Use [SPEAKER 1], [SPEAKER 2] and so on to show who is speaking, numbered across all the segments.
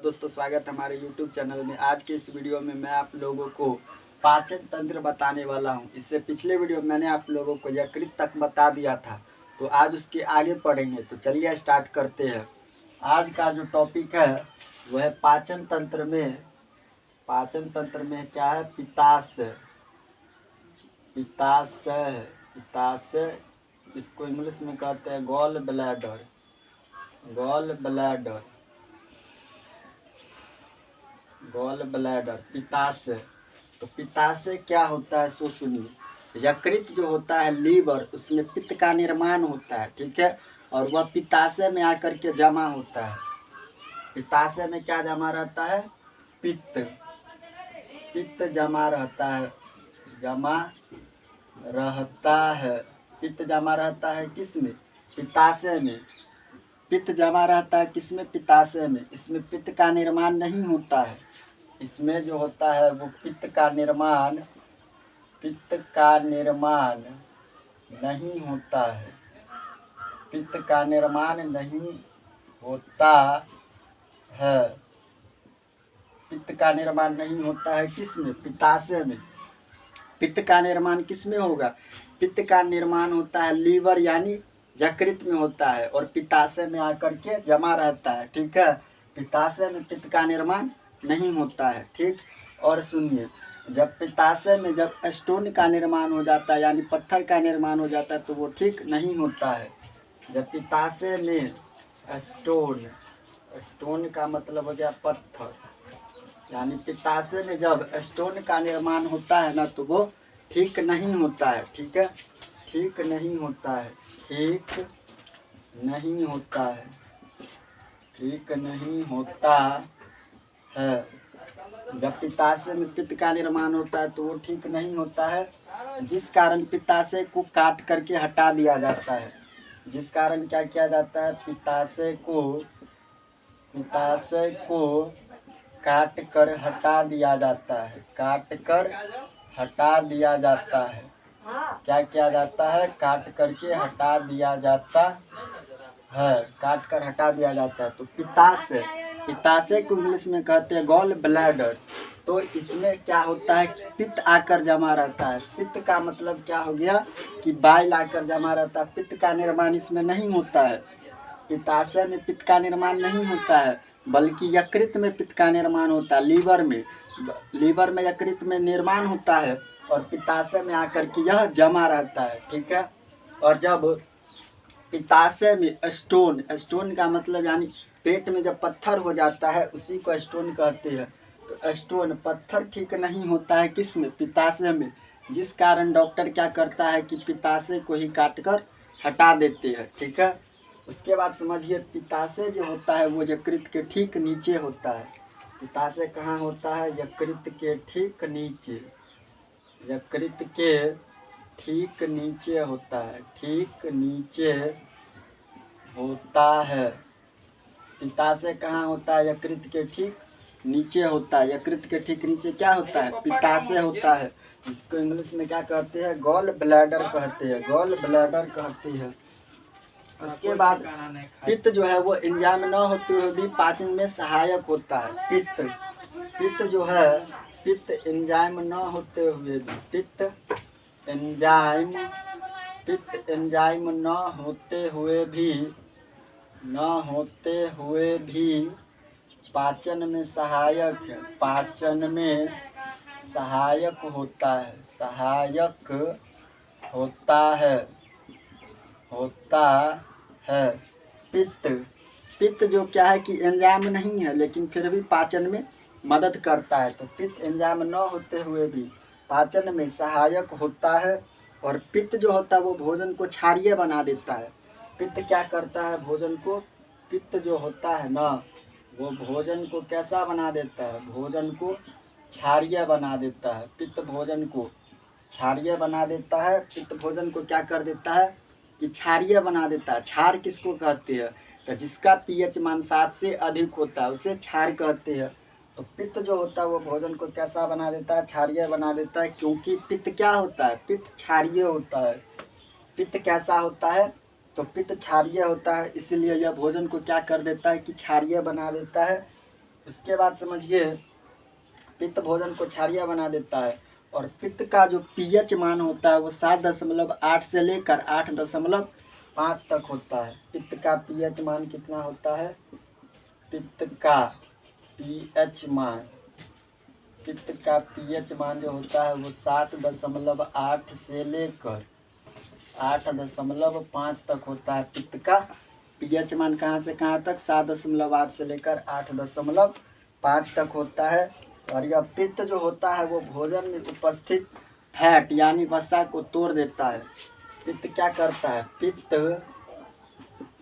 [SPEAKER 1] दोस्तों, स्वागत है हमारे YouTube चैनल में। आज के इस वीडियो में मैं आप लोगों को पाचन तंत्र बताने वाला हूं। इससे पिछले वीडियो में मैंने आप लोगों को यकृत तक बता दिया था, तो आज उसके आगे पढ़ेंगे। तो चलिए स्टार्ट करते हैं। आज का जो टॉपिक है वह है पाचन तंत्र में क्या है? पित्ताशय। पित्ताशय इसको इंग्लिश में कहते हैं गॉल ब्लैडर। पित्ताशय। तो पित्ताशय क्या होता है सो सुनिए। यकृत जो होता है लीवर, उसमें पित्त का निर्माण होता है, ठीक है। और वह पित्ताशय में आकर के जमा होता है। पित्ताशय में क्या जमा रहता है? पित्त जमा रहता है। पित्त जमा रहता है किसमें? पित्ताशय में। पित्त जमा रहता है किसमें? पित्ताशय में। इसमें पित्त का निर्माण नहीं होता है। इसमें जो होता है वो पित्त का निर्माण नहीं होता है। पित्त का निर्माण नहीं होता है। पित्त का निर्माण नहीं होता है किसमें? पित्ताशय में। पित्त का निर्माण किसमें होगा? पित्त का निर्माण होता है लीवर यानी यकृत में होता है, और पित्ताशय में आकर के जमा रहता है, ठीक है। पित्ताशय में पित्त का निर्माण नहीं होता है, ठीक। और सुनिए, जब पित्ताशय में जब स्टोन का निर्माण हो जाता है यानी पत्थर का निर्माण हो जाता है तो वो ठीक नहीं होता है। जब पित्ताशय में स्टोन का मतलब हो गया पत्थर, यानी पित्ताशय में जब स्टोन का निर्माण होता है ना तो वो ठीक नहीं होता है, ठीक है। ठीक नहीं होता है। जब पित्ताशय में पित्त का निर्माण होता है तो वो ठीक नहीं होता है, जिस कारण पित्ताशय को काट करके हटा दिया जाता है। जिस कारण क्या किया जाता है? पित्ताशय को काट कर हटा दिया जाता है। क्या किया जाता है? काट कर हटा दिया जाता है। तो पित्ताशय को इंग्लिश में कहते हैं गॉल ब्लैडर। तो इसमें क्या होता है कि पित्त आकर जमा रहता है। पित्त का मतलब क्या हो गया कि बाइल आकर जमा रहता है। पित्त का निर्माण इसमें नहीं होता है। पित्ताशय में पित्त का निर्माण नहीं होता है, बल्कि यकृत में पित्त का निर्माण होता है। लीवर में यकृत में निर्माण होता है और पित्ताशय में आकर के यह जमा रहता है, ठीक है। और जब पित्ताशय में स्टोन का मतलब यानी पेट में जब पत्थर हो जाता है उसी को स्टोन कहते हैं। तो स्टोन पत्थर ठीक नहीं होता है किसमें? पित्ताशय में। जिस कारण डॉक्टर क्या करता है कि पित्ताशय को ही काट कर हटा देते हैं, ठीक है। उसके बाद समझिए, पित्ताशय जो होता है वो यकृत के ठीक नीचे होता है। पित्ताशय कहाँ होता है? यकृत के ठीक नीचे होता है। पित्ताशय कहाँ होता है? यकृत के ठीक नीचे होता है। यकृत के ठीक नीचे क्या होता है? पित्ताशय होता है, जिसको इंग्लिश में क्या कहते हैं? गॉल ब्लैडर कहते हैं। उसके बाद पित्त जो है वो एंजाइम न होते हुए भी पाचन में सहायक होता है। पित्त एंजाइम न होते हुए भी पाचन में सहायक होता है। पित्त जो क्या है कि एंजाइम नहीं है, लेकिन फिर भी पाचन में मदद करता है। तो पित्त एंजाइम न होते हुए भी पाचन में सहायक होता है। और पित्त जो होता है वो भोजन को क्षारीय बना देता है। पित्त क्या करता है? पित्त जो होता है ना वो भोजन को कैसा बना देता है? भोजन को क्षारीय बना देता है। पित्त भोजन को क्षारीय बना देता है। पित्त भोजन को क्या कर देता है कि क्षारीय बना देता है। क्षार किसको कहते हैं? तो जिसका pH मान 7 से अधिक होता है उसे क्षार कहते हैं। तो पित्त जो होता है वो भोजन को कैसा बना देता है? क्षारीय बना देता है। क्योंकि पित्त क्या होता है? पित्त क्षारीय होता है। पित्त कैसा होता है? तो पित्त क्षारीय होता है, इसलिए यह भोजन को क्या कर देता है कि क्षारीय बना देता है। उसके बाद समझिए पित्त भोजन को क्षारीय बना देता है और पित्त का जो पीएच मान होता है वो 7.8 से लेकर 8.5 तक होता है। पित्त का पीएच मान कितना होता है? पित्त का पीएच मान जो होता है वो 7.8 से लेकर 8.5 तक होता है। पित्त का पीएच मान कहाँ से कहाँ तक? 7.8 से लेकर 8.5 तक होता है। और यह पित्त जो होता है वो भोजन में उपस्थित फैट यानी वसा को तोड़ देता है। पित्त क्या करता है? पित्त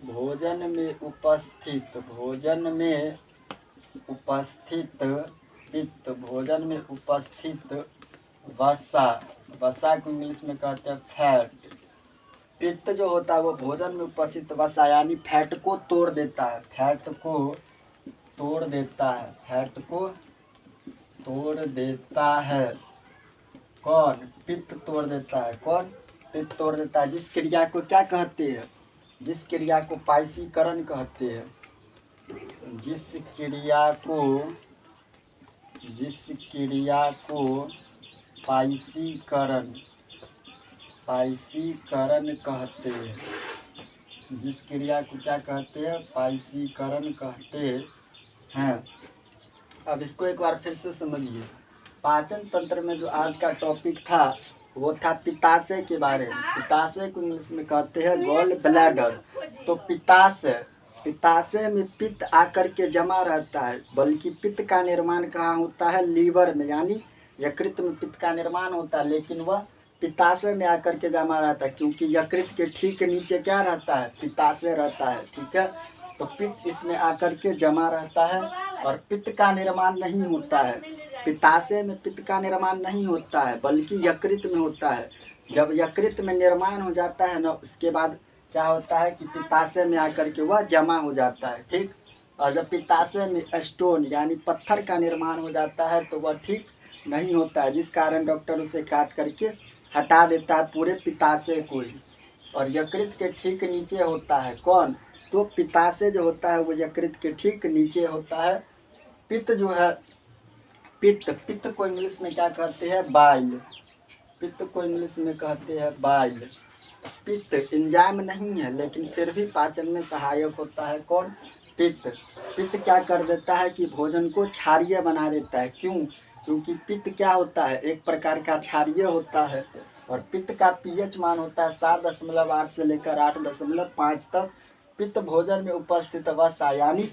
[SPEAKER 1] भोजन में उपस्थित वसा को इंग्लिश में कहते हैं फैट। पित्त जो होता है वो भोजन में उपस्थित वसा यानी फैट को तोड़ देता है। कौन? पित्त तोड़ देता है। कौन? पित्त तोड़ देता है। जिस क्रिया को क्या कहते हैं? जिस क्रिया को पाइसीकरण कहते हैं। जिस क्रिया को पाइसीकरण कहते हैं। जिस क्रिया को क्या कहते हैं? पाइसीकरण कहते हैं। अब इसको एक बार फिर से समझिए। पाचन तंत्र में जो आज का टॉपिक था वो था पित्ताशय के बारे में। पित्ताशय को इंग्लिश में कहते हैं गॉल ब्लैडर। तो पित्ताशय में पित्त आकर के जमा रहता है, बल्कि पित्त का निर्माण कहाँ होता है? लीवर में, यानी यकृत में पित्त का निर्माण होता है, लेकिन वह पित्ताशय में आकर के जमा रहता है, क्योंकि यकृत के ठीक नीचे क्या रहता है? पित्ताशय रहता है। ठीक है, तो पित्त इसमें आकर के जमा रहता है और पित्त का निर्माण नहीं होता है। पित्ताशय में पित्त का निर्माण नहीं होता है, बल्कि यकृत में होता है। जब यकृत में निर्माण हो जाता है ना, उसके बाद क्या होता है कि पित्ताशय में आकर के वह जमा हो जाता है। ठीक, और जब पित्ताशय में स्टोन यानी पत्थर का निर्माण हो जाता है तो वह ठीक नहीं होता है, जिस कारण डॉक्टर उसे काट करके हटा देता है पूरे पित्ताशय को ही। और यकृत के ठीक नीचे होता है कौन? तो पित्ताशय जो होता है वो यकृत के ठीक नीचे होता है। पित्त जो है, पित्त को इंग्लिश में क्या कहते हैं? बाइल। पित्त को इंग्लिश में कहते हैं बाइल। पित्त एंजाइम नहीं है, लेकिन फिर भी पाचन में सहायक होता है। कौन? पित्त क्या कर देता है कि भोजन को क्षारीय बना देता है। क्यों? क्योंकि पित्त क्या होता है? एक प्रकार का क्षारीय होता है। और पित्त का पीएच मान होता है 7.8 से लेकर 8.5 तक। पित्त भोजन में उपस्थित वसा यानी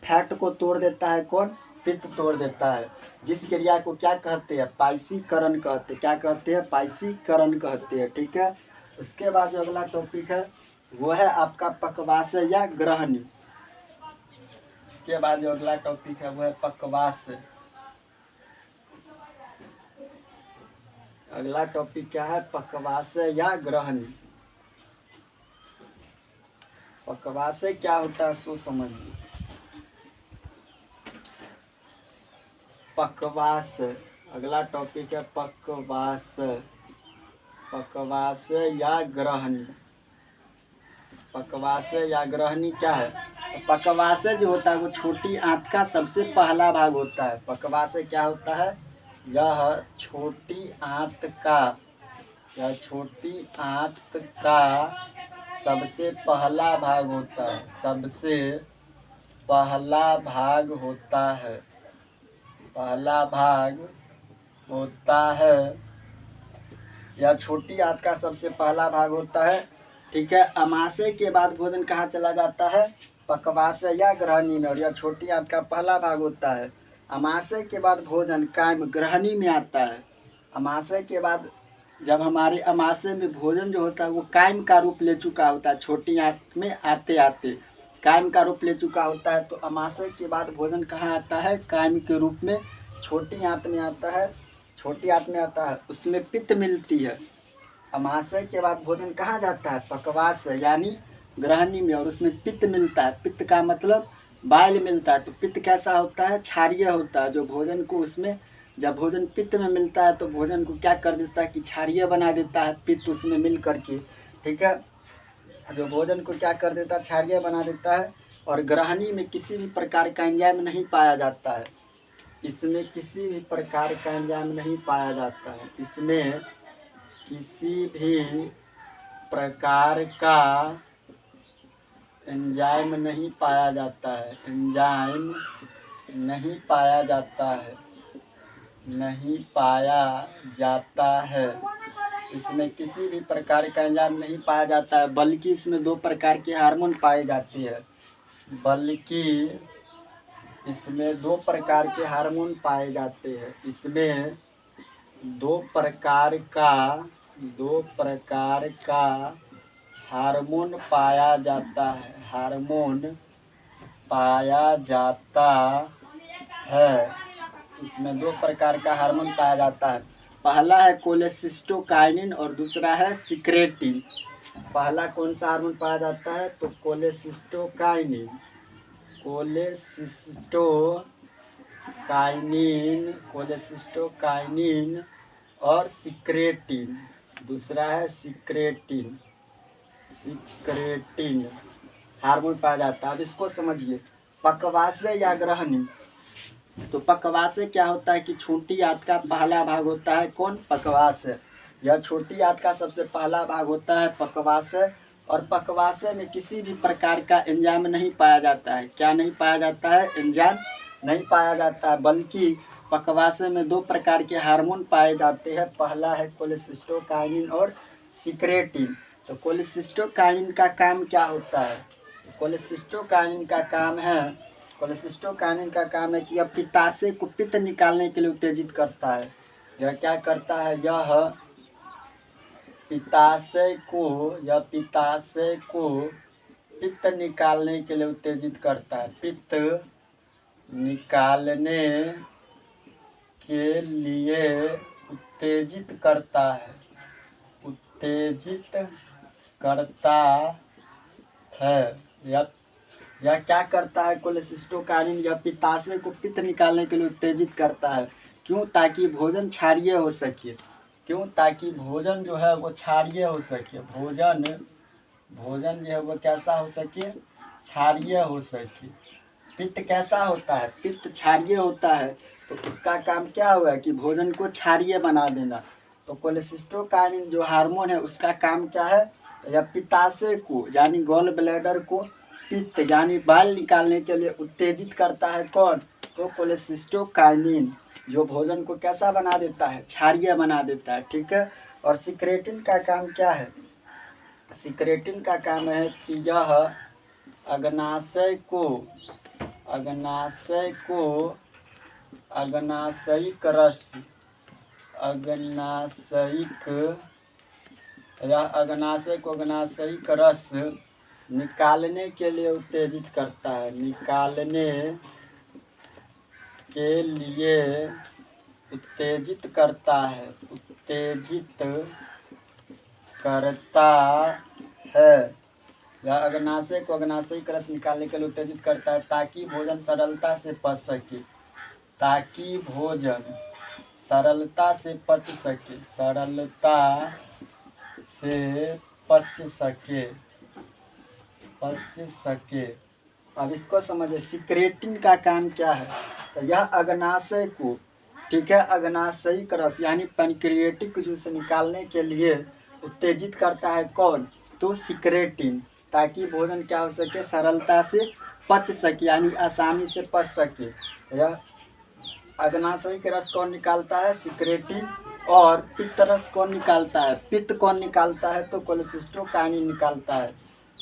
[SPEAKER 1] फैट को तोड़ देता है। कौन? पित्त तोड़ देता है। जिस क्रिया को क्या कहते हैं? पाइसीकरण कहते हैं। क्या कहते हैं? पाइसीकरण कहते हैं। ठीक है, उसके बाद जो अगला टॉपिक है वो है आपका पकवास या ग्रहणी। इसके बाद जो अगला टॉपिक है वो है पकवास। अगला टॉपिक क्या है? पकवास या ग्रहणी। पकवास क्या होता है सो समझिए। पकवास, अगला टॉपिक है पकवास। पकवास या ग्रहणी। पकवास या ग्रहणी क्या है? तो पकवास जो होता है वो छोटी आंत का सबसे पहला भाग होता है। पकवास क्या होता है? यह छोटी आंत का सबसे पहला भाग होता है। सबसे पहला भाग होता है। यह छोटी आंत का सबसे पहला भाग होता है। ठीक है, अमाशय के बाद भोजन कहाँ चला जाता है? पकवास या ग्रहणी में। और यह छोटी आंत का पहला भाग होता है। अमाशय के बाद भोजन कायम ग्रहणी में आता है। अमाशय के बाद जब हमारे अमाशय में भोजन जो होता है वो कायम का रूप ले चुका होता है। छोटी आंत में आते आते कायम का रूप ले चुका होता है। तो अमाशय के बाद भोजन कहाँ आता है? कायम के रूप में छोटी आंत में आता है। छोटी आंत में आता है, उसमें पित्त मिलती है। अमाशय के बाद भोजन कहाँ जाता है? पकवास यानी ग्रहणी में, और उसमें पित्त मिलता है। पित्त का मतलब बाइल मिलता है। तो पित्त कैसा होता है? क्षारीय होता है। जो भोजन को उसमें, जब भोजन पित्त में मिलता है तो भोजन को क्या कर देता है कि क्षारीय बना देता है, पित्त उसमें मिल करके। ठीक है, जो भोजन को क्या कर देता है? क्षारीय बना देता है। और ग्रहणी में किसी भी प्रकार का एंजाइम नहीं पाया जाता है। इसमें किसी भी प्रकार का एंजाइम नहीं पाया जाता है। इसमें किसी भी प्रकार का एंजाइम नहीं पाया जाता है। एंजाइम नहीं पाया जाता है। नहीं पाया जाता है। इसमें किसी भी प्रकार का एंजाइम नहीं पाया जाता है, बल्कि इसमें 2 प्रकार के हार्मोन पाए जाते हैं। बल्कि इसमें 2 प्रकार के हार्मोन पाए जाते हैं। इसमें 2 प्रकार का हार्मोन पाया जाता है। हार्मोन पाया जाता है। इसमें 2 प्रकार का हार्मोन पाया जाता है। पहला है कोलेसिस्टोकाइनिन और दूसरा है सिक्रेटिन। पहला कौन सा हार्मोन पाया जाता है? तो कोलेसिस्टोकाइनिन और सिक्रेटिन। दूसरा है सिक्रेटिन हार्मोन पाया जाता है। अब इसको समझिए, पक्वाशय या ग्रहणी। तो पक्वाशय क्या होता है कि छोटी आंत का पहला भाग होता है कौन? पक्वाशय। यह छोटी आंत का सबसे पहला भाग होता है पक्वाशय। और पक्वाशय में किसी भी प्रकार का एंजाइम नहीं पाया जाता है। क्या नहीं पाया जाता है? एंजाइम नहीं पाया जाता है, बल्कि पक्वाशय में 2 प्रकार के हार्मोन पाए जाते हैं। पहला है कोलेसिस्टोकाइनिन और सिक्रेटिन। तो कोलेसिस्टोकाइनिन का काम क्या होता है? कोलेसिस्टोकाइनिन का काम है कि यह पित्ताशय को पित्त निकालने के लिए उत्तेजित करता है। यह क्या करता है? यह पित्ताशय को पित्त निकालने के लिए उत्तेजित करता है। पित्त निकालने के लिए उत्तेजित करता है। यह क्या करता है? कोलेसिस्टोकाइनिन यह पित्ताशय को पित्त निकालने के लिए उत्तेजित करता है। क्यों? ताकि भोजन क्षारीय हो सके। ताकि भोजन जो है वो क्षारीय हो सके। भोजन जो है वो कैसा हो सके? क्षारीय हो सके। पित्त कैसा होता है? पित्त क्षारीय होता है। तो इसका काम क्या हुआ कि भोजन को क्षारीय बना देना। तो कोलेसिस्टोकाइनिन जो हार्मोन है उसका काम क्या है? यह पित्ताशय को यानी गॉल ब्लैडर को पित्त यानी बाल निकालने के लिए उत्तेजित करता है। कौन? तो कोलेसिस्टोकाइनिन, जो भोजन को कैसा बना देता है? क्षारीय बना देता है। ठीक है। और सिक्रेटिन का काम क्या है? सिक्रेटिन का काम है कि यह अग्नाशयिक रस निकालने के लिए उत्तेजित करता है। उत्तेजित करता है। यह अग्नाशय को अग्नाशयिक रस निकालने के लिए उत्तेजित करता है ताकि भोजन सरलता से पच सके। अब इसको समझिए, सिक्रेटिन का काम क्या है? तो यह अग्नाशय को, ठीक है, अग्नाशयिक रस यानी पैनक्रिएटिक जूस निकालने के लिए उत्तेजित करता है। कौन? तो सिक्रेटिन, ताकि भोजन क्या हो सके? सरलता से पच सके यानी आसानी से पच सके। यह अग्नाशयिक रस कौन निकालता है? सिक्रेटिन। और पित्त रस कौन निकालता है? पित्त कौन निकालता है? तो कोलेसिस्टोकाइनिन निकालता है।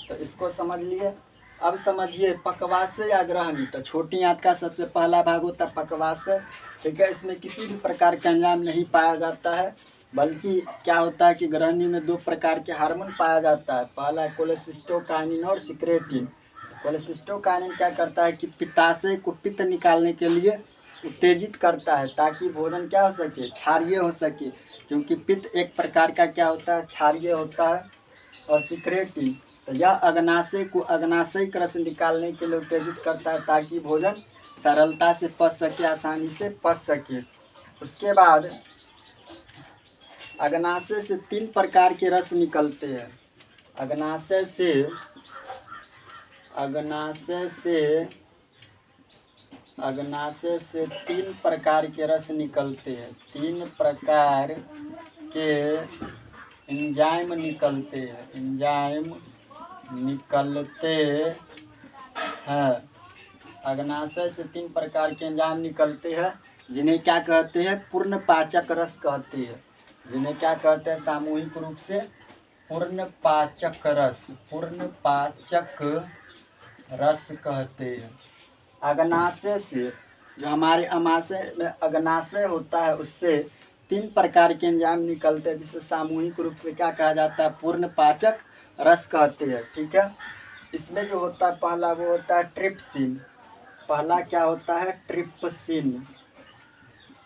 [SPEAKER 1] तो इसको समझ लिए। अब समझिए पक्वाशय या ग्रहणी। तो छोटी आंत का सबसे पहला भाग होता है पक्वाशय। ठीक है। इसमें किसी भी प्रकार का एंजाइम नहीं पाया जाता है, बल्कि क्या होता है कि ग्रहणी में 2 प्रकार के हार्मोन पाया जाता है। पहला है कोलेसिस्टोकाइनिन और सिक्रेटिन। कोलेसिस्टोकाइनिन क्या करता है कि पित्ताशय को पित्त निकालने के लिए उत्तेजित करता है ताकि भोजन क्या हो सके? क्षारीय हो सके। क्योंकि पित्त एक प्रकार का क्या होता है? क्षारीय होता है। और सिक्रेटिन, तो यह अग्नाशय को अग्नाशयिक रस निकालने के लिए उत्तेजित करता है ताकि भोजन सरलता से पच सके, आसानी से पच सके। उसके बाद अग्नाशय से 3 प्रकार के रस निकलते हैं। अग्नाशय अग्नाशय से 3 प्रकार के रस निकलते हैं। 3 प्रकार के एंजाइम निकलते हैं। अग्नाशय से 3 प्रकार के एंजाइम निकलते हैं, जिन्हें क्या कहते हैं? पूर्ण पाचक रस कहते हैं। जिन्हें क्या कहते हैं सामूहिक रूप से? पूर्ण पाचक रस कहते हैं। अग्नाशय से, जो हमारे अमाशय में अग्नाशय होता है, उससे 3 प्रकार के एंजाइम निकलते हैं, जिसे सामूहिक रूप से क्या कहा जाता है? पूर्ण पाचक रस कहते हैं। ठीक है, इसमें जो होता है पहला, वो होता है ट्रिप्सिन। पहला क्या होता है?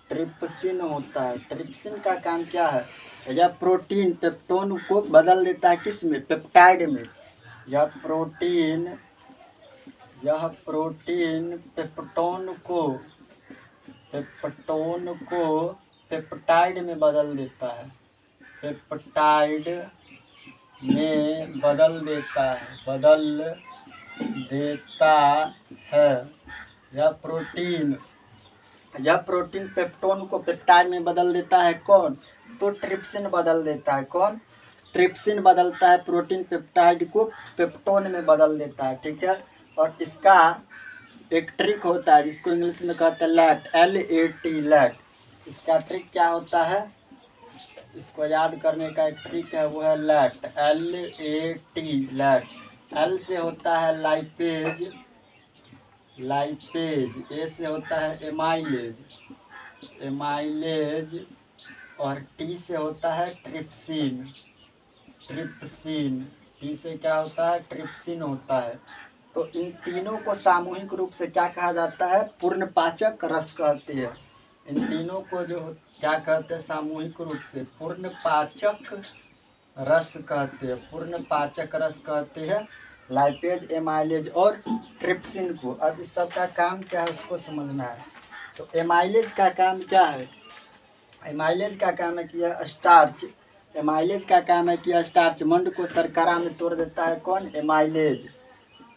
[SPEAKER 1] ट्रिप्सिन होता है। ट्रिप्सिन का काम क्या है? यह प्रोटीन पेप्टोन को बदल देता है। किस में? पेप्टाइड में। यह प्रोटीन पेप्टोन को पेप्टाइड में बदल देता है। बदल देता है। यह प्रोटीन पेप्टोन को पेप्टाइड में बदल देता है। कौन? तो ट्रिप्सिन बदल देता है। कौन? ट्रिप्सिन बदलता है प्रोटीन पेप्टाइड को पेप्टोन में बदल देता है। ठीक है, और इसका एक ट्रिक होता है जिसको इंग्लिश में कहते हैं लैट, LAT लैट। इसका ट्रिक क्या होता है? इसको याद करने का एक ट्रिक है, वो है लैट, LAT लैट। L से होता है लाइपेज, A से होता है एमाइलेज, और T से होता है ट्रिप्सिन। T से क्या होता है? ट्रिप्सिन होता है। तो इन तीनों को सामूहिक रूप से क्या कहा जाता है? पूर्ण पाचक रस कहते हैं। इन तीनों को जो क्या कहते हैं सामूहिक रूप से? पूर्ण पाचक रस कहते हैं। पूर्ण पाचक रस कहते हैं लाइपेज, एमाइलेज और ट्रिप्सिन को। अब इस सब का काम क्या है उसको समझना है। तो एमाइलेज का काम क्या है? एमाइलेज का काम है कि यह स्टार्च, मंड को शर्करा में तोड़ देता है। कौन?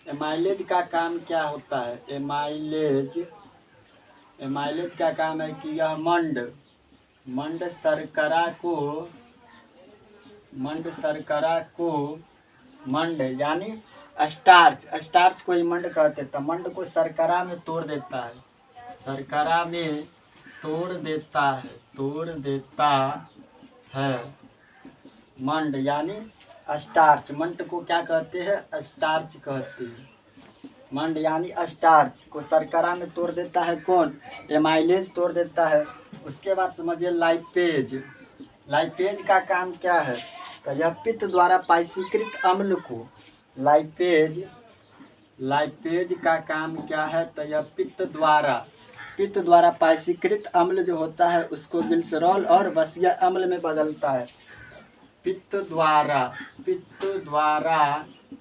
[SPEAKER 1] एमाइलेज का काम क्या होता है? एमाइलेज का काम है कि यह मंड शर्करा को यानी स्टार्च को ही मंड कहते हैं। तो मंड को शर्करा में तोड़ देता है। तोड़ देता है मंड यानी स्टार्च। मंड को क्या कहते हैं? स्टार्च कहते हैं। मंड यानी स्टार्च को शर्करा में तोड़ देता है। कौन? एमाइलेज तोड़ देता है। उसके बाद समझिए लाइपेज का काम क्या है? तो यह पित्त द्वारा पाइसीकृत अम्ल को, लाइपेज का काम क्या है? तो यह पित्त द्वारा पाइसीकृत अम्ल जो होता है उसको ग्लिसरॉल और वसीय अम्ल में बदलता है। पित्त द्वारा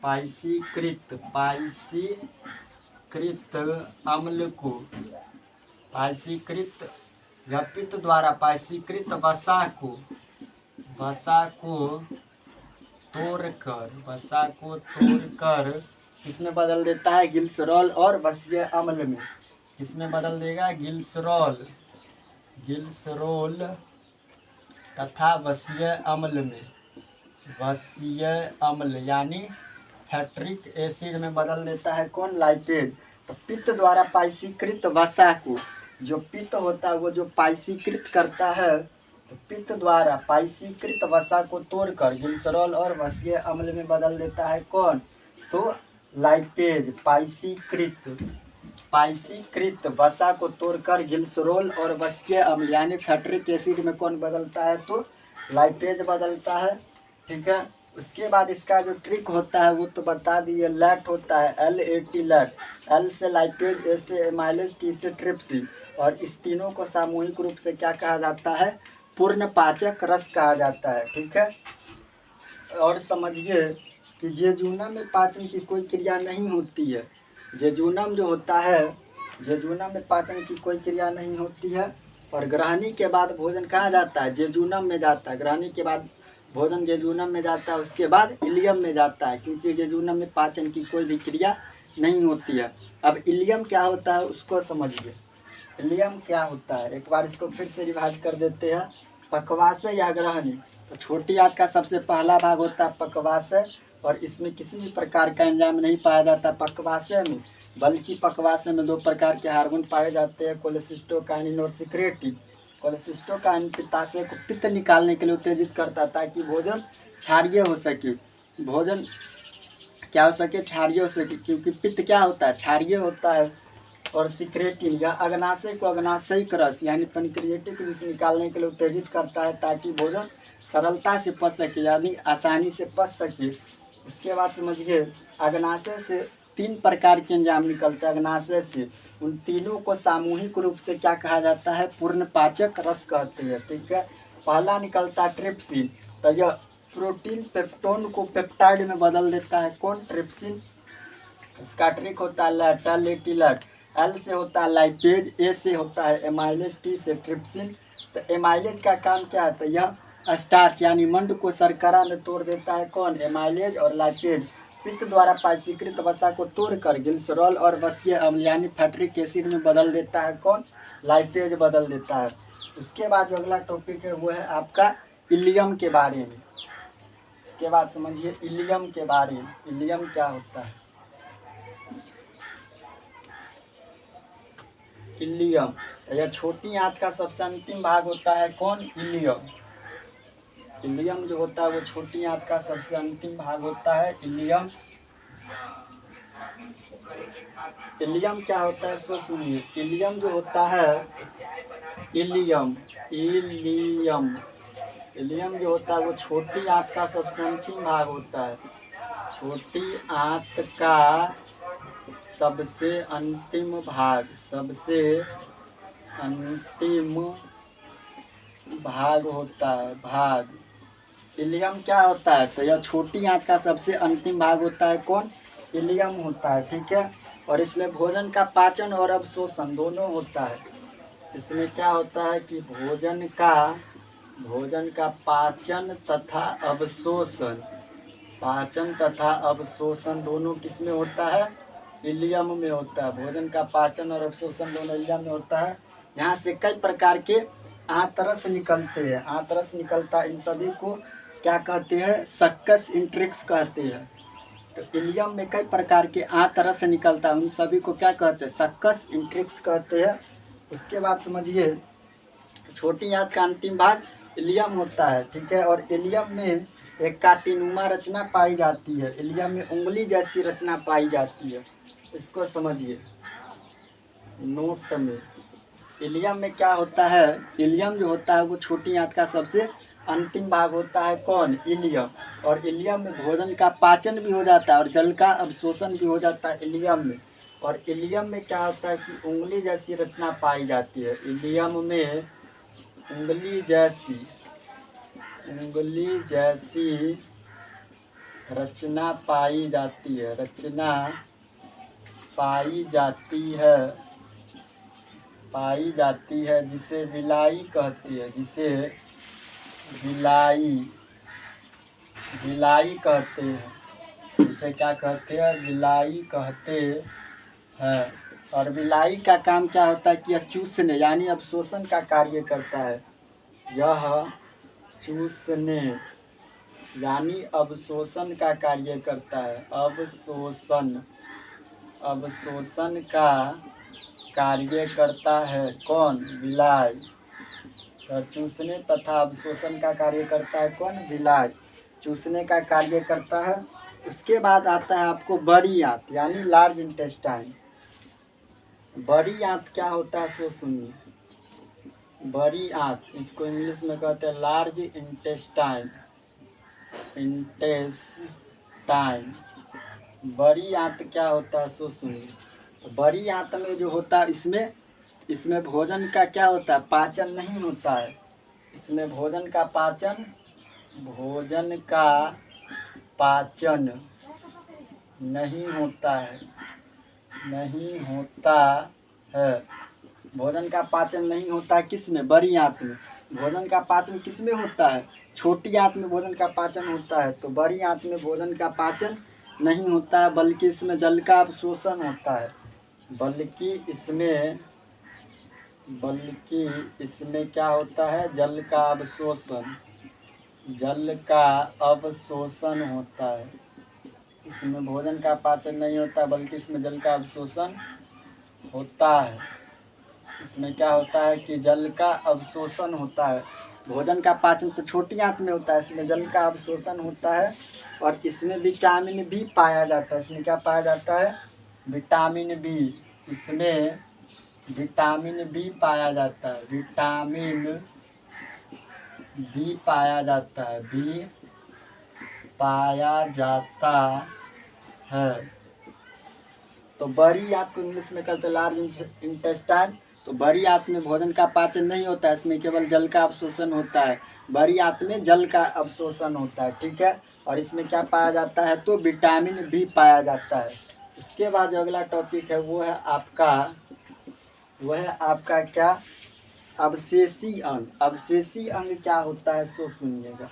[SPEAKER 1] पाइसीकृत अम्ल को, या पित्त द्वारा पाइसीकृत वसा को तोड़कर किसमें बदल देता है? ग्लिसरॉल और वसीय अम्ल में। किसमें बदल देगा? ग्लिसरॉल तथा वसीय अम्ल यानी फैक्ट्रिक एसिड में बदल देता है। कौन? लाइपेज। तो पित्त द्वारा पाइसीकृत वसा को, जो पित्त होता है वो जो पाइसीकृत करता है, तो पित्त द्वारा पाइसीकृत वसा को तोड़कर ग्लिसरॉल और वसीय अम्ल में बदल देता है। कौन? तो लाइपेज। पाइसीकृत वसा को तोड़कर ग्लिसरॉल और वसीय अम्ल यानी फैक्ट्रिक एसिड में कौन बदलता है? तो लाइपेज बदलता है। ठीक है, उसके बाद इसका जो ट्रिक होता है वो तो बता दिए, लैट होता है, LAT लैट। L से लाइपेज, A से एमाइलेज, T से ट्रिप्सिन, और इस तीनों को सामूहिक रूप से क्या कहा जाता है? पूर्ण पाचक रस कहा जाता है। ठीक है, और समझिए कि जेजूनम में पाचन की कोई क्रिया नहीं होती है। जेजूनम जो होता है, जेजूनम में पाचन की कोई क्रिया नहीं होती है, और ग्रहणी के बाद भोजन कहाँ जाता है? जेजूनम में जाता है। ग्रहणी के बाद भोजन जेजूनम में जाता है, उसके बाद इलियम में जाता है, क्योंकि जेजूनम में पाचन की कोई भी क्रिया नहीं होती है। अब इलियम क्या होता है उसको समझिए। इलियम क्या होता है, एक बार इसको फिर से रिवाइज कर देते हैं। पक्वाशय या ग्रहणी, तो छोटी आंत का सबसे पहला भाग होता है पक्वाशय, और इसमें किसी भी प्रकार का एंजाइम नहीं पाया जाता पक्वाशय में, बल्कि पक्वाशय में दो प्रकार के हार्मोन पाए जाते हैं, कोलेसिस्टोकाइनिन और सिक्रेटिन। कोलेसिस्टोकाइनिन पित्ताशय को पित्त निकालने के लिए उत्तेजित करता है ताकि भोजन क्षारीय हो सके, भोजन क्या हो सके, क्षारीय हो सके, क्योंकि पित्त क्या होता है, क्षारीय होता है। और सिक्रेटिन या अग्नाशय को अग्नाशयिक रस यानी पैनक्रिएटिक रस निकालने के लिए उत्तेजित करता है ताकि भोजन सरलता से पच सके, यानी आसानी से पच सके। उसके बाद समझिए, अग्नाशय से 3 प्रकार के एंजाइम निकलते हैं अग्नाशय से, उन तीनों को सामूहिक रूप से क्या कहा जाता है, पूर्ण पाचक रस कहते हैं। ठीक है, पहला निकलता है ट्रिप्सिन, तो यह प्रोटीन पेप्टोन को पेप्टाइड में बदल देता है। कौन, ट्रिप्सिन। इसका ट्रिक होता है लैटल लेटिलट, एल से होता है लाइपेज, ए से होता है एमाइलेज, टी से ट्रिप्सिन। तो एमाइलेज का काम क्या है, तो यह स्टार्च यानी मंड को शर्करा में तोड़ देता है। कौन, एमाइलेज। और लाइपेज पित्त द्वारा पाचीकृत वसा को तोड़कर ग्लिसरॉल और वसीय अम्ल यानी फैट्रिक एसिड में बदल देता है। कौन, लाइपेज बदल देता है। उसके बाद जो अगला टॉपिक है वो है आपका इलियम के बारे में। इसके बाद समझिए इलियम के बारे में, इलियम क्या होता है। इलियम, यह छोटी आंत का सबसे अंतिम भाग होता है। कौन, इलियम। इलियम जो होता है वो छोटी आंत का सबसे अंतिम भाग होता है, इलियम। इलियम क्या होता है सो सुनिए। इलियम जो होता है, इलियम इलियम इलियम जो होता है वो छोटी आंत का सबसे अंतिम भाग होता है। छोटी आंत का सबसे अंतिम भाग, सबसे अंतिम भाग होता है, भाग। इलियम क्या होता है, तो यह छोटी आंत का सबसे अंतिम भाग होता है। कौन, इलियम होता है। ठीक है, और इसमें भोजन का पाचन और अवशोषण दोनों होता है। इसमें क्या होता है कि भोजन का पाचन तथा अवशोषण, पाचन तथा अवशोषण दोनों किस में होता है, इलियम में होता है। भोजन का पाचन और अवशोषण दोनों इलियम में होता है। यहाँ से कई प्रकार के आंतरस निकलते हैं, आंतरस निकलता है। इन सभी को क्या कहते हैं, सक्कस इंट्रिक्स कहते हैं। तो इलियम में कई प्रकार के आंतरस निकलता है, उन सभी को क्या कहते हैं, सक्कस इंट्रिक्स कहते हैं। उसके बाद समझिए, छोटी आंत का अंतिम भाग इलियम होता है। ठीक है, और इलियम में एक काटिनुमा रचना पाई जाती है, इलियम में उंगली जैसी रचना पाई जाती है। इसको समझिए नोट में। इलियम में क्या होता है, इलियम जो होता है वो छोटी आंत का सबसे अंतिम भाग होता है। कौन, इलियम। और इलियम में भोजन का पाचन भी हो जाता है और जल का अवशोषण भी हो जाता है इलियम में। और इलियम में क्या होता है कि उंगली जैसी रचना पाई जाती है। इलियम में उंगली जैसी रचना पाई जाती है, रचना पाई जाती है, जिसे विलाई कहती है, जिसे विलाई कहते हैं, जिसे क्या कहते हैं, विलाई कहते हैं। और विलाई का काम क्या होता है कि यह चूसने यानी अवशोषण का कार्य करता है। यह चूसने यानी अवशोषण का कार्य करता है। अवशोषण का कार्य करता है। कौन, विलाई। तो चूसने तथा अवशोषण का कार्य करता है। कौन, विलाई, चूसने का कार्य करता है। उसके बाद आता है आपको बड़ी आंत यानी लार्ज इंटेस्टाइन। बड़ी आंत क्या होता है सो सुनिए। बड़ी आंत, इसको इंग्लिश में कहते हैं लार्ज इंटेस्टाइन। बड़ी आंत क्या होता है सो सुनिए। तो बड़ी आंत में जो होता है, इसमें भोजन का क्या होता है, पाचन नहीं होता है। इसमें भोजन का पाचन नहीं होता है, भोजन का पाचन नहीं होता है। किस में, बड़ी आंत में। भोजन का पाचन किस में होता है, छोटी आंत में भोजन का पाचन होता है। तो बड़ी आंत में भोजन का पाचन नहीं होता है, बल्कि इसमें जल का अवशोषण होता है। बल्कि इसमें क्या होता है, जल का अवशोषण होता है। इसमें भोजन का पाचन नहीं होता, बल्कि इसमें जल का अवशोषण होता है। इसमें क्या होता है कि जल का अवशोषण होता है। भोजन का पाचन तो छोटी आंत में होता है, इसमें जल का अवशोषण होता है। और इसमें विटामिन बी पाया जाता है। इसमें क्या पाया जाता है, विटामिन बी। इसमें विटामिन बी पाया जाता है, विटामिन बी पाया जाता है, बी पाया जाता है। तो बड़ी आंत को इंग्लिश में कहते हैं लार्ज इंटेस्टाइन। तो बड़ी आंत में भोजन का पाचन नहीं होता है, इसमें केवल जल का अवशोषण होता है। बड़ी आंत में जल का अवशोषण होता है, ठीक है। और इसमें क्या पाया जाता है, तो विटामिन बी पाया जाता है। इसके बाद जो अगला टॉपिक है वो है आपका क्या, अवशेषी अंग। अवशेषी अंग क्या होता है सो सुनिएगा।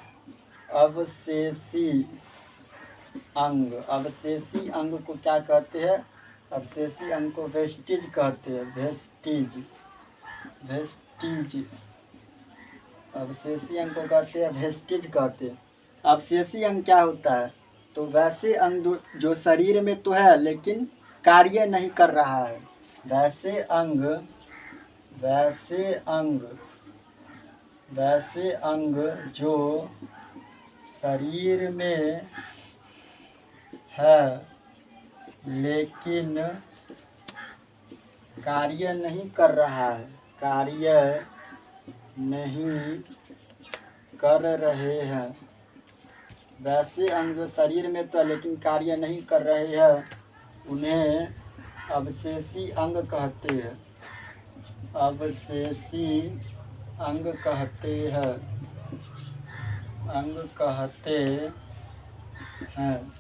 [SPEAKER 1] अवशेषी अंग को क्या कहते हैं, अवशेषी अंग को वेस्टिज कहते हैं, वेस्टिज। अवशेषी अंग को कहते हैं वेस्टिज कहते हैं। अवशेषी अंग क्या होता है, तो वैसे अंग जो शरीर में तो है लेकिन कार्य नहीं कर रहा है। वैसे अंग जो शरीर में है लेकिन कार्य नहीं कर रहा है, वैसे अंग जो शरीर में तो लेकिन कार्य नहीं कर रहे हैं, उन्हें अवशेषी अंग कहते हैं। अवशेषी अंग कहते हैं।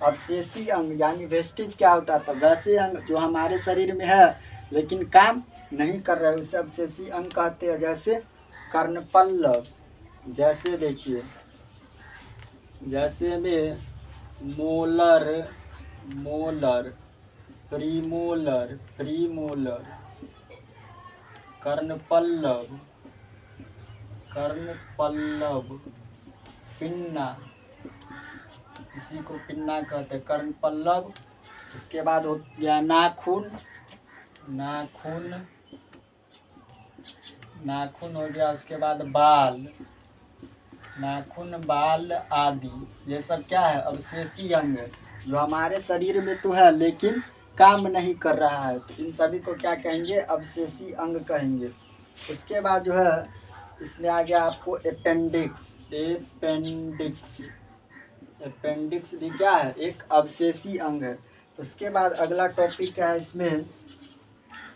[SPEAKER 1] अवशेषी अंग यानी वेस्टिज क्या होता था, वैसे अंग जो हमारे शरीर में है लेकिन काम नहीं कर रहे, उसे अवशेषी अंग कहते हैं। जैसे कर्णपल्लव, जैसे देखिए, जैसे में मोलर, प्रीमोलर, कर्णपल्लव, पिन्ना, इसी को पिन्ना कहते हैं, कर्णपल्लव। इसके बाद हो गया नाखून हो गया। उसके बाद बाल, नाखून, बाल आदि, ये सब क्या है, अवशेषी अंग है जो हमारे शरीर में तो है लेकिन काम नहीं कर रहा है। तो इन सभी को क्या कहेंगे, अवशेषी अंग कहेंगे। उसके बाद जो है इसमें आ गया आपको अपेंडिक्स भी क्या है, एक अवशेषी अंग है। उसके बाद अगला टॉपिक क्या है, इसमें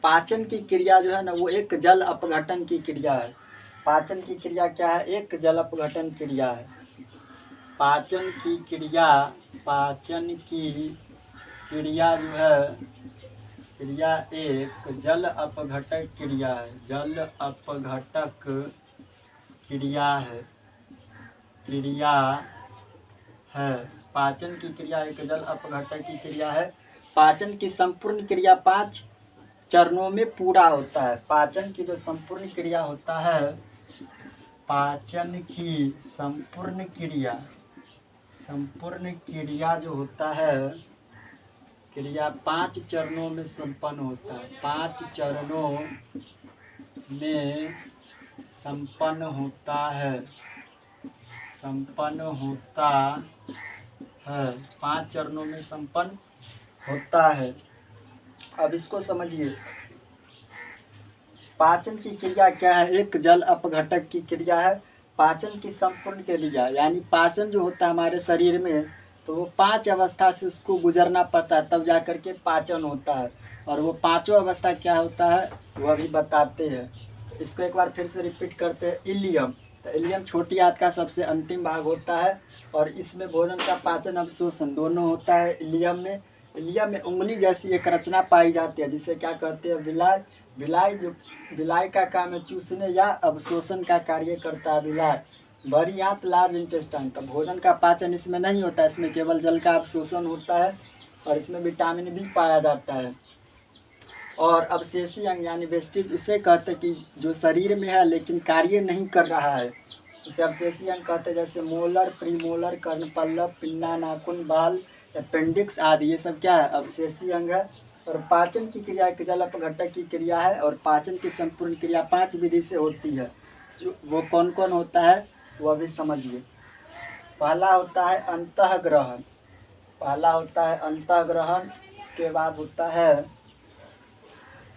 [SPEAKER 1] पाचन की क्रिया जो है ना, वो एक जल अपघटन की क्रिया है। पाचन की क्रिया क्या है, एक जल अपघटन क्रिया है। पाचन की क्रिया जो है, क्रिया एक जल अपघटक क्रिया है, पाचन की क्रिया एक जल अपघटक की क्रिया है। पाचन की संपूर्ण क्रिया 5 चरणों में पूरा होता है। पाचन की जो संपूर्ण क्रिया होता है, पाचन की संपूर्ण क्रिया जो होता है, क्रिया 5 चरणों में संपन्न होता है। 5 चरणों में संपन्न होता है, 5 चरणों में संपन्न होता है। अब इसको समझिए, पाचन की क्रिया क्या है, एक जल अपघटक की क्रिया है। पाचन की संपूर्ण क्रिया यानी पाचन जो होता है हमारे शरीर में, तो वो 5 अवस्था से उसको गुजरना पड़ता है, तब जा कर के पाचन होता है। और वो 5वां अवस्था क्या होता है वो अभी बताते हैं। इसको एक बार फिर से रिपीट करते हैं। इलियम, तो इलियम छोटी आंत का सबसे अंतिम भाग होता है और इसमें भोजन का पाचन अवशोषण दोनों होता है। इलियम में उंगली जैसी एक रचना पाई जाती है जिसे क्या कहते हैं, विलाई। बिलाई का काम है चूसने या अवशोषण का कार्य करता है विलाई। बरियात large intestine. तो भोजन का पाचन इसमें नहीं होता है, इसमें केवल जल का अवशोषण होता है और इसमें विटामिन बी पाया जाता है। और अवशेषी अंग यानी वेस्टेज उसे कहते हैं कि जो शरीर में है लेकिन कार्य नहीं कर रहा है, उसे अवशेषी अंग कहते हैं। जैसे मोलर, प्रीमोलर, कर्णपल्लव, पिन्ना, नाखून, बाल, अपेंडिक्स आदि, ये सब क्या है, अवशेषी अंग है। और पाचन की क्रिया एक जल अपघटक की क्रिया है और पाचन की संपूर्ण क्रिया 5 विधि से होती है। जो वो कौन कौन होता है वह भी समझिए। पहला होता है अंतःग्रहण, पहला होता है अंतःग्रहण। इसके बाद होता है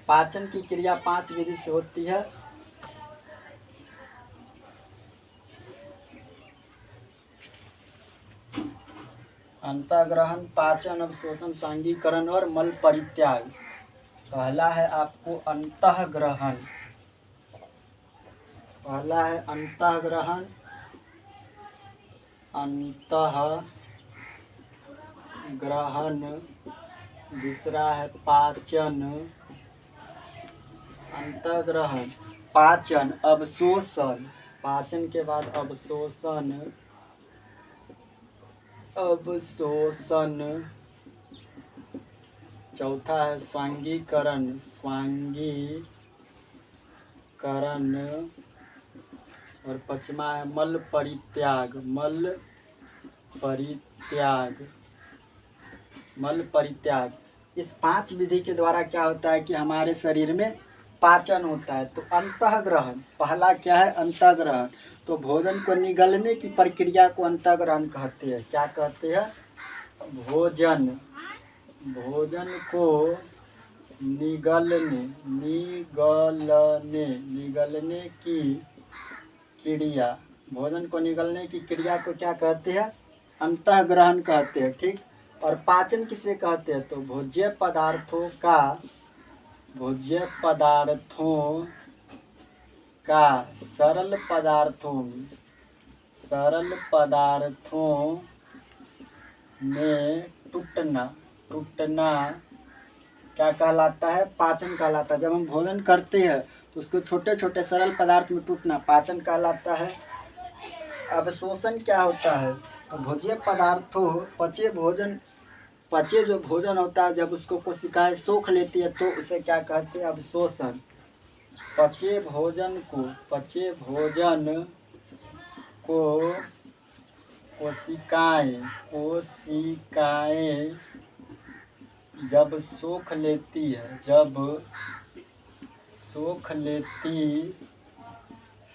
[SPEAKER 1] पाचन की क्रिया 5 विधि से होती है। अंतःग्रहण, पाचन, अवशोषण, सांगीकरण और मल परित्याग। पहला है आपको अंतःग्रहण, पहला है अंतःग्रहण, अंतःग्रहण। दूसरा है पाचन, अंतःग्रहण, पाचन, अवशोषण, पाचन के बाद अवशोषण, अवशोषण। चौथा है स्वांगीकरण, स्वांगीकरण। और पांचवा है मल परित्याग, मल परित्याग, मल परित्याग। इस 5 विधि के द्वारा क्या होता है कि हमारे शरीर में पाचन होता है। तो अंतःग्रहण, पहला क्या है, अंतःग्रहण। तो भोजन को निगलने की प्रक्रिया को अंतःग्रहण कहते हैं। क्या कहते हैं, भोजन, भोजन को निगलने, निगलने की क्रिया, भोजन को निगलने की क्रिया को क्या कहते हैं, अंतःग्रहण कहते हैं। ठीक। और पाचन किसे कहते हैं, तो भोज्य पदार्थों का, भोज्य पदार्थों का सरल पदार्थों में, सरल पदार्थों में टूटना, टूटना क्या कहलाता है, पाचन कहलाता है। जब हम भोजन करते हैं तो उसको छोटे छोटे सरल पदार्थ में टूटना पाचन कहलाता है। अवशोषण क्या होता है, तो भोज्य पदार्थों, पचे जो भोजन होता है जब उसको कोशिकाएं सोख लेती है तो उसे क्या कहते हैं, अवशोषण। पचे भोजन को, पचे भोजन को कोशिकाएं जब सोख लेती है, जब सोख लेती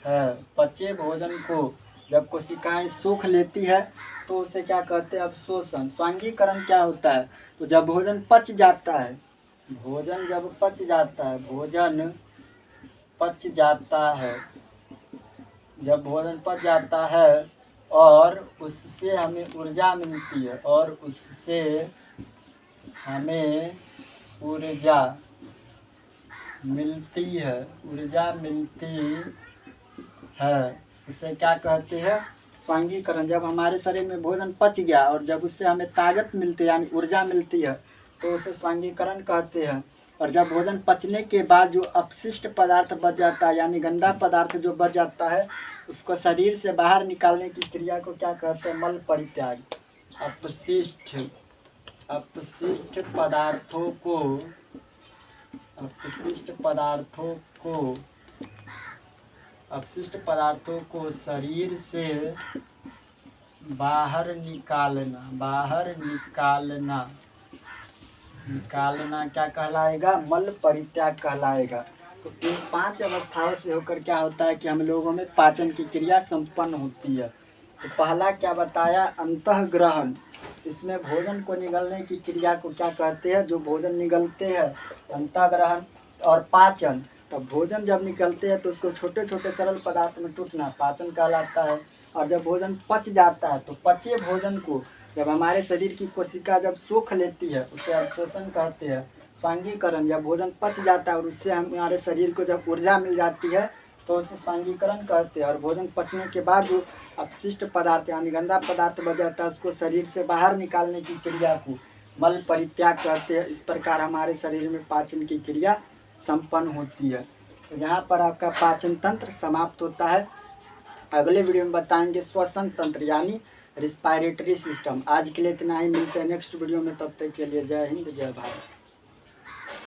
[SPEAKER 1] है, पचे भोजन को जब कोशिकाएं सोख लेती है तो उसे क्या कहते हैं, अवशोषण। स्वांगीकरण क्या होता है, तो जब भोजन पच जाता है, भोजन जब पच जाता है, भोजन पच जाता है, जब भोजन पच जाता है और उससे हमें ऊर्जा मिलती है, और उससे हमें ऊर्जा मिलती है, ऊर्जा मिलती है, उसे क्या कहते हैं, स्वांगीकरण। जब हमारे शरीर में भोजन पच गया और जब उससे हमें ताकत मिलती है यानी ऊर्जा मिलती है तो उसे स्वांगीकरण कहते हैं। और जब भोजन पचने के बाद जो अपशिष्ट पदार्थ बच जाता है यानी गंदा पदार्थ जो बच जाता है उसको शरीर से बाहर निकालने की क्रिया को क्या कहते हैं, मल परित्याग। अपशिष्ट, अपशिष्ट पदार्थों को, अपशिष्ट पदार्थों को, अपशिष्ट पदार्थों को शरीर से बाहर निकालना, बाहर निकालना, निकालना क्या कहलाएगा, मल परित्याग कहलाएगा। तो इन 5 अवस्थाओं से होकर क्या होता है कि हम लोगों में पाचन की क्रिया संपन्न होती है। तो पहला क्या बताया, अंतःग्रहण। इसमें भोजन को निगलने की क्रिया को क्या कहते हैं, जो भोजन निगलते हैं, अंतःग्रहण। और पाचन, तो भोजन जब निकलते हैं तो उसको छोटे छोटे सरल पदार्थ में टूटना पाचन कहलाता है। और जब भोजन पच जाता है तो पचे भोजन को जब हमारे शरीर की कोशिका जब सोख लेती है उसे अवशोषण कहते हैं। स्वांगीकरण, जब भोजन पच जाता है और उससे हमारे शरीर को जब ऊर्जा मिल जाती है तो उसे स्वांगीकरण कहते हैं। और भोजन पचने के बाद जो अपशिष्ट पदार्थ यानी गंदा पदार्थ बच जाता है उसको शरीर से बाहर निकालने की क्रिया को मल परित्याग कहते हैं। इस प्रकार हमारे शरीर में पाचन की क्रिया संपन्न होती है। तो यहाँ पर आपका पाचन तंत्र समाप्त होता है। अगले वीडियो में बताएंगे श्वसन तंत्र यानी रिस्पायरेटरी सिस्टम। आज के लिए इतना ही, मिलते हैं नेक्स्ट वीडियो में, तब तक के लिए जय हिंद जय भारत।